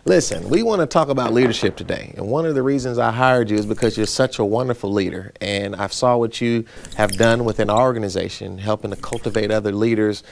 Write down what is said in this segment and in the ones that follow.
Listen, we want to talk about leadership today. And one of the reasons I hired you is because you're such a wonderful leader. And I saw what you have done within our organization, helping to cultivate other leaders,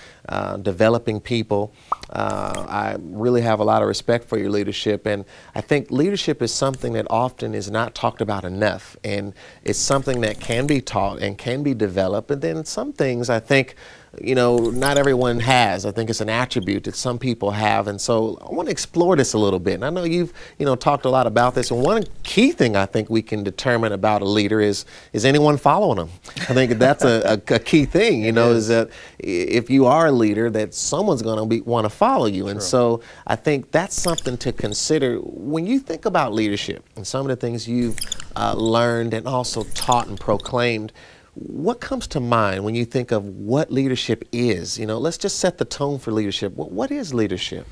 developing people. I really have a lot of respect for your leadership. And I think leadership is something that often is not talked about enough. And it's something that can be taught and can be developed. And then some things I think, you know, not everyone has. I think it's an attribute that some people have. And so I want to explore this a little bit. And I know you've, talked a lot about this. And one key thing I think we can determine about a leader is anyone following them? I think that's a key thing, is that if you are a leader, that someone's going to want to follow you. And so I think that's something to consider when you think about leadership and some of the things you've learned and also taught and proclaimed. What comes to mind when you think of what leadership is? Let's just set the tone for leadership. What is leadership?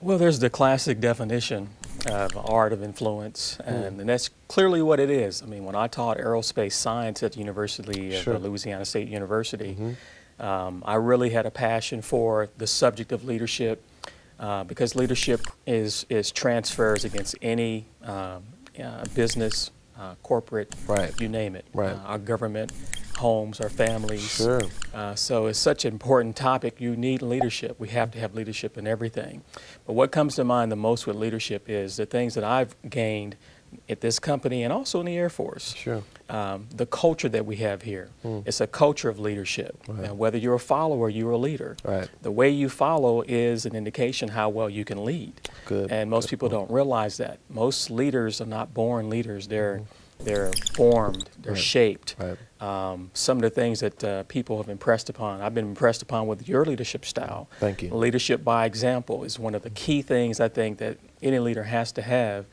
Well, there's the classic definition of art of influence, and that's clearly what it is. I mean, when I taught aerospace science at the University of Louisiana State University, I really had a passion for the subject of leadership because leadership is transfers against any business, corporate, you name it, our government, homes, our families. So it's such an important topic. You need leadership. We have to have leadership in everything. But what comes to mind the most with leadership is the things that I've gained at this company and also in the Air Force. The culture that we have here. It's a culture of leadership. Now, whether you're a follower or you're a leader, the way you follow is an indication how well you can lead. And most people don't realize that. Most leaders are not born leaders. They're formed, they're shaped. Some of the things that people have impressed upon, I've been impressed upon with your leadership style. Thank you. Leadership by example is one of the key things I think that any leader has to have.